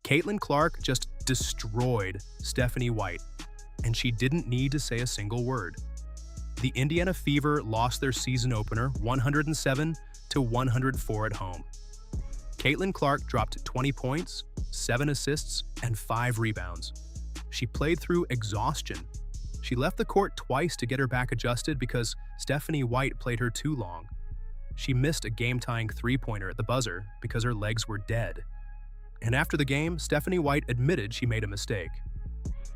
Caitlin Clark just destroyed Stephanie White, and she didn't need to say a single word. The Indiana Fever lost their season opener 107-104 at home. Caitlin Clark dropped 20 points, 7 assists, and 5 rebounds. She played through exhaustion. She left the court twice to get her back adjusted because Stephanie White played her too long. She missed a game-tying three-pointer at the buzzer because her legs were dead. And after the game, Stephanie White admitted she made a mistake.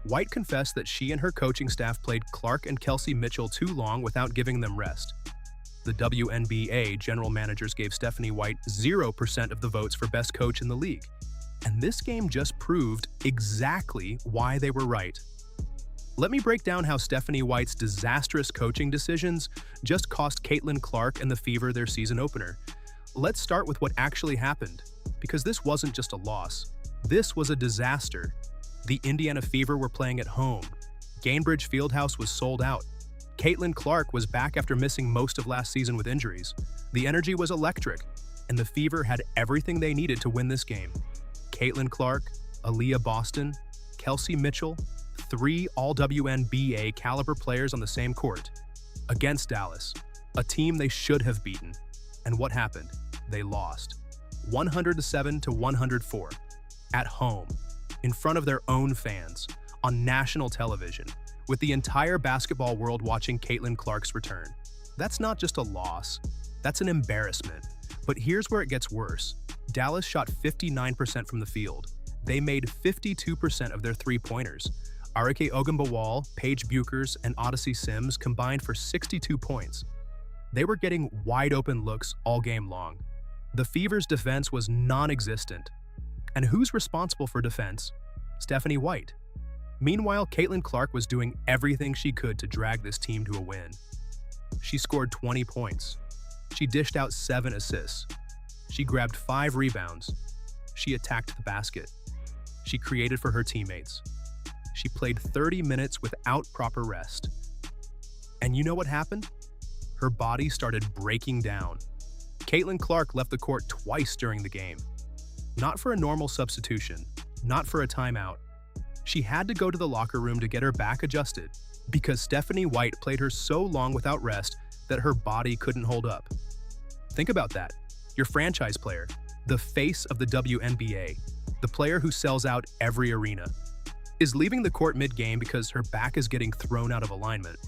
White confessed that she and her coaching staff played Clark and Kelsey Mitchell too long without giving them rest. The WNBA general managers gave Stephanie White 0% of the votes for best coach in the league. And this game just proved exactly why they were right. Let me break down how Stephanie White's disastrous coaching decisions just cost Caitlin Clark and the Fever their season opener. Let's start with what actually happened, because this wasn't just a loss. This was a disaster. The Indiana Fever were playing at home. Gainbridge Fieldhouse was sold out. Caitlin Clark was back after missing most of last season with injuries. The energy was electric, and the Fever had everything they needed to win this game. Caitlin Clark, Aaliyah Boston, Kelsey Mitchell, 3 all-WNBA caliber players on the same court, against Dallas, a team they should have beaten. And what happened? They lost. 107-104, at home, in front of their own fans, on national television, with the entire basketball world watching Caitlin Clark's return. That's not just a loss, that's an embarrassment. But here's where it gets worse. Dallas shot 59% from the field. They made 52% of their three-pointers. Arike Ogunbowale, Paige Buchers, and Odyssey Sims combined for 62 points. They were getting wide-open looks all game long. The Fever's defense was non-existent. And who's responsible for defense? Stephanie White. Meanwhile, Caitlin Clark was doing everything she could to drag this team to a win. She scored 20 points. She dished out 7 assists. She grabbed 5 rebounds. She attacked the basket. She created for her teammates. She played 30 minutes without proper rest. And you know what happened? Her body started breaking down. Caitlin Clark left the court twice during the game. Not for a normal substitution, not for a timeout. She had to go to the locker room to get her back adjusted because Stephanie White played her so long without rest that her body couldn't hold up. Think about that. Your franchise player, the face of the WNBA, the player who sells out every arena, is leaving the court mid-game because her back is getting thrown out of alignment.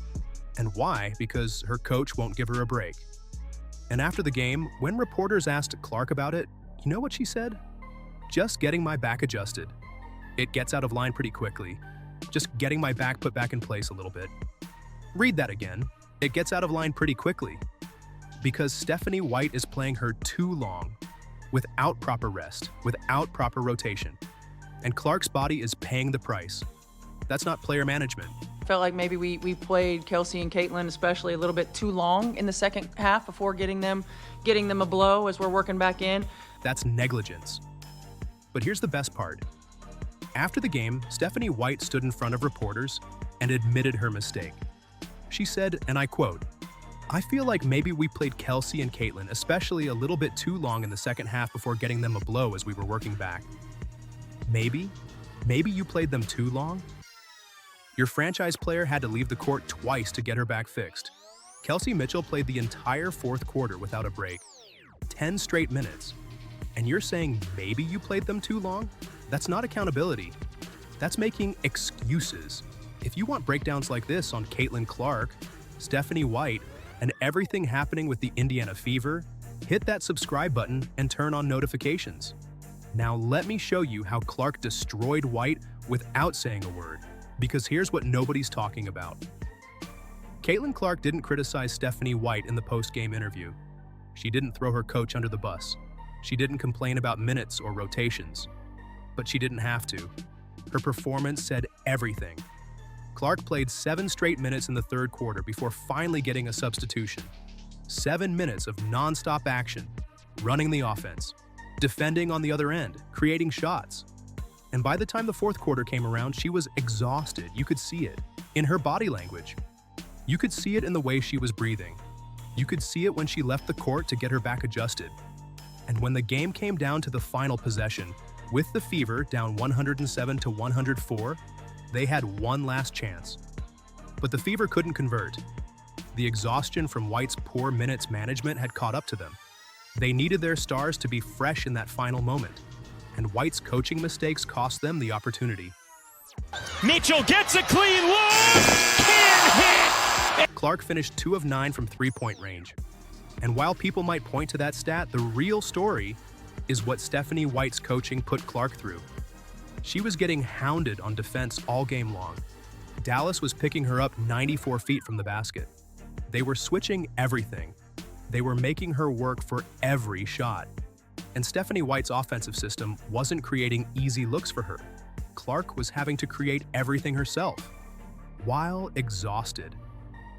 And why? Because her coach won't give her a break. And after the game, when reporters asked Clark about it, you know what she said? Just getting my back adjusted. It gets out of line pretty quickly. Just getting my back put back in place a little bit. Read that again. It gets out of line pretty quickly. Because Stephanie White is playing her too long, without proper rest, without proper rotation. And Clark's body is paying the price. That's not player management. Felt like maybe we played Kelsey and Caitlin especially a little bit too long in the second half before getting them a blow as we're working back in. That's negligence. But here's the best part. After the game, Stephanie White stood in front of reporters and admitted her mistake. She said, and I quote, "I feel like maybe we played Kelsey and Caitlin especially a little bit too long in the second half before getting them a blow as we were working back." Maybe you played them too long? Your franchise player had to leave the court twice to get her back fixed. Kelsey Mitchell played the entire fourth quarter without a break. 10 straight minutes. And you're saying maybe you played them too long? That's not accountability. That's making excuses. If you want breakdowns like this on Caitlin Clark, Stephanie White, and everything happening with the Indiana Fever, hit that subscribe button and turn on notifications. Now let me show you how Clark destroyed White without saying a word, because here's what nobody's talking about. Caitlin Clark didn't criticize Stephanie White in the post-game interview. She didn't throw her coach under the bus. She didn't complain about minutes or rotations. But she didn't have to. Her performance said everything. Clark played 7 straight minutes in the third quarter before finally getting a substitution. 7 minutes of non-stop action, running the offense, defending on the other end, creating shots. And by the time the fourth quarter came around, she was exhausted. You could see it in her body language. You could see it in the way she was breathing. You could see it when she left the court to get her back adjusted. And when the game came down to the final possession, With the Fever down 107 to 104, they had one last chance. But the Fever couldn't convert. The exhaustion from White's poor minutes management had caught up to them. They needed their stars to be fresh in that final moment, and White's coaching mistakes cost them the opportunity. Mitchell gets a clean look! Can't hit! Clark finished 2 of 9 from three-point range. And while people might point to that stat, the real story is what Stephanie White's coaching put Clark through. She was getting hounded on defense all game long. Dallas was picking her up 94 feet from the basket. They were switching everything. They were making her work for every shot. And Stephanie White's offensive system wasn't creating easy looks for her. Clark was having to create everything herself, while exhausted,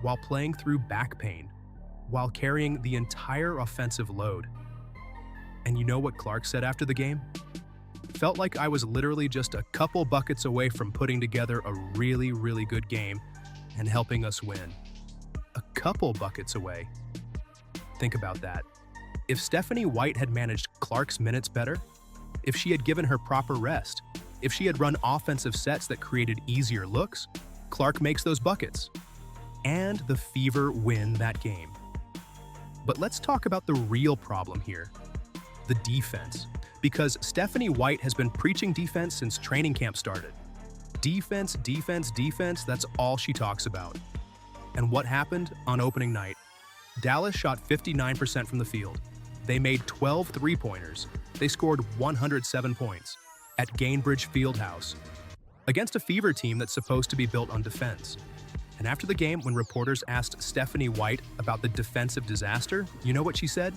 while playing through back pain, while carrying the entire offensive load. And you know what Clark said after the game? Felt like I was literally just a couple buckets away from putting together a really, really good game and helping us win. A couple buckets away. Think about that. If Stephanie White had managed Clark's minutes better, if she had given her proper rest, if she had run offensive sets that created easier looks, Clark makes those buckets. And the Fever win that game. But let's talk about the real problem here. The defense. Because Stephanie White has been preaching defense since training camp started. Defense, defense, defense, that's all she talks about. And what happened on opening night? Dallas shot 59% from the field. They made 12 three-pointers. They scored 107 points at Gainbridge Fieldhouse against a Fever team that's supposed to be built on defense. And after the game, when reporters asked Stephanie White about the defensive disaster, you know what she said?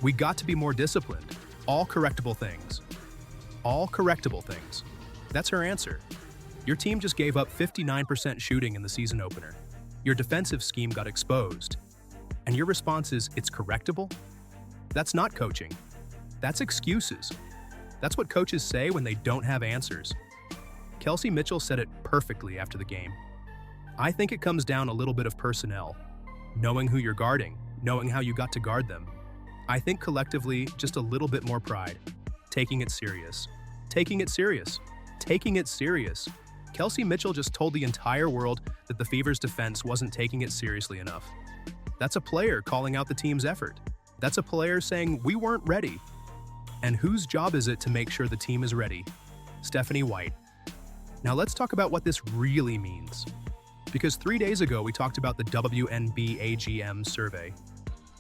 "We got to be more disciplined. All correctable things." All correctable things. That's her answer. Your team just gave up 59% shooting in the season opener. Your defensive scheme got exposed. And your response is, it's correctable? That's not coaching. That's excuses. That's what coaches say when they don't have answers. Kelsey Mitchell said it perfectly after the game. I think it comes down a little bit of personnel. Knowing who you're guarding, knowing how you got to guard them. I think collectively, just a little bit more pride. Taking it serious. Taking it serious. Taking it serious. Kelsey Mitchell just told the entire world that the Fever's defense wasn't taking it seriously enough. That's a player calling out the team's effort. That's a player saying, we weren't ready. And whose job is it to make sure the team is ready? Stephanie White. Now let's talk about what this really means. Because 3 days ago, we talked about the WNBA GM survey.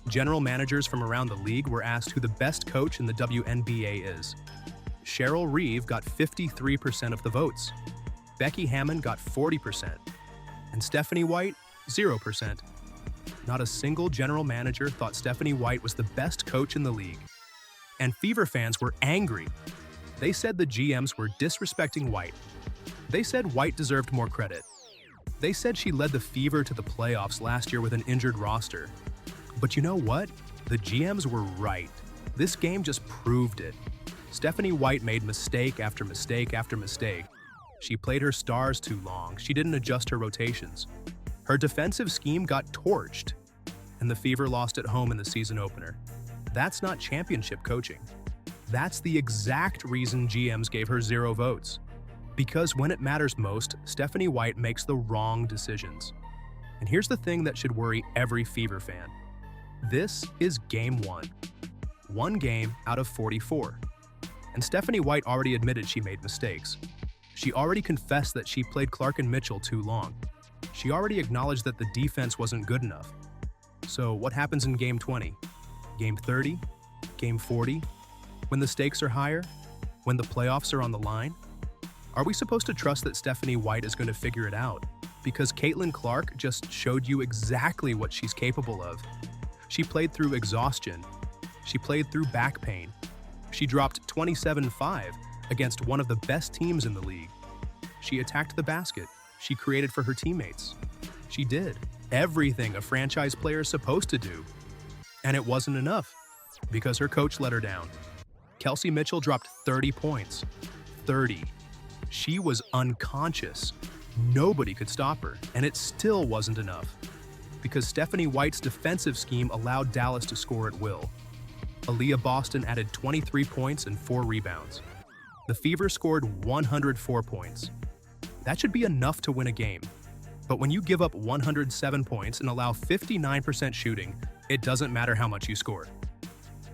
General managers from around the league were asked who the best coach in the WNBA is. Cheryl Reeve got 53% of the votes. Becky Hammon got 40%. And Stephanie White, 0%. Not a single general manager thought Stephanie White was the best coach in the league. And Fever fans were angry. They said the GMs were disrespecting White. They said White deserved more credit. They said she led the Fever to the playoffs last year with an injured roster. But you know what? The GMs were right. This game just proved it. Stephanie White made mistake after mistake after mistake. She played her stars too long. She didn't adjust her rotations. Her defensive scheme got torched, and the Fever lost at home in the season opener. That's not championship coaching. That's the exact reason GMs gave her 0 votes. Because when it matters most, Stephanie White makes the wrong decisions. And here's the thing that should worry every Fever fan. This is game 1. 1 game out of 44. And Stephanie White already admitted she made mistakes. She already confessed that she played Clark and Mitchell too long. She already acknowledged that the defense wasn't good enough. So what happens in game 20? Game 30? Game 40? When the stakes are higher? When the playoffs are on the line? Are we supposed to trust that Stephanie White is going to figure it out? Because Caitlin Clark just showed you exactly what she's capable of. She played through exhaustion. She played through back pain. She dropped 27-5 against one of the best teams in the league. She attacked the basket. She created for her teammates. She did everything a franchise player is supposed to do. And it wasn't enough, because her coach let her down. Kelsey Mitchell dropped 30 points. 30. She was unconscious. Nobody could stop her, and it still wasn't enough, because Stephanie White's defensive scheme allowed Dallas to score at will. Aaliyah Boston added 23 points and 4 rebounds. The Fever scored 104 points. That should be enough to win a game. But when you give up 107 points and allow 59% shooting, it doesn't matter how much you score.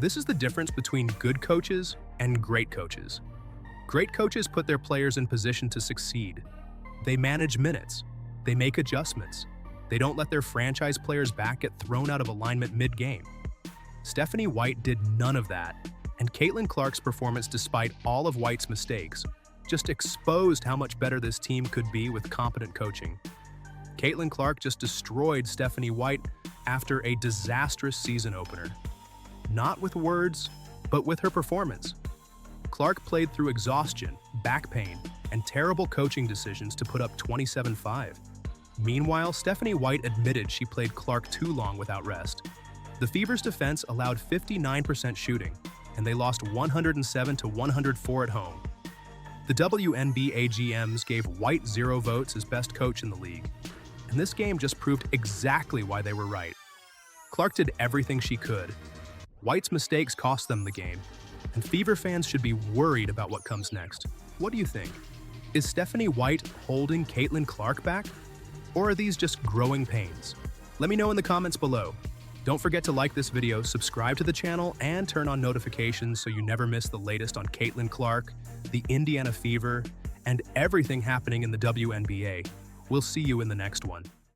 This is the difference between good coaches and great coaches. Great coaches put their players in position to succeed. They manage minutes. They make adjustments. They don't let their franchise players back get thrown out of alignment mid-game. Stephanie White did none of that, and Caitlin Clark's performance, despite all of White's mistakes, just exposed how much better this team could be with competent coaching. Caitlin Clark just destroyed Stephanie White after a disastrous season opener. Not with words, but with her performance. Clark played through exhaustion, back pain, and terrible coaching decisions to put up 27-5. Meanwhile, Stephanie White admitted she played Clark too long without rest. The Fever's defense allowed 59% shooting, and they lost 107-104 at home. The WNBA GMs gave White 0 votes as best coach in the league, and this game just proved exactly why they were right. Clark did everything she could. White's mistakes cost them the game, and Fever fans should be worried about what comes next. What do you think? Is Stephanie White holding Caitlin Clark back? Or are these just growing pains? Let me know in the comments below. Don't forget to like this video, subscribe to the channel, and turn on notifications so you never miss the latest on Caitlin Clark, the Indiana Fever, and everything happening in the WNBA. We'll see you in the next one.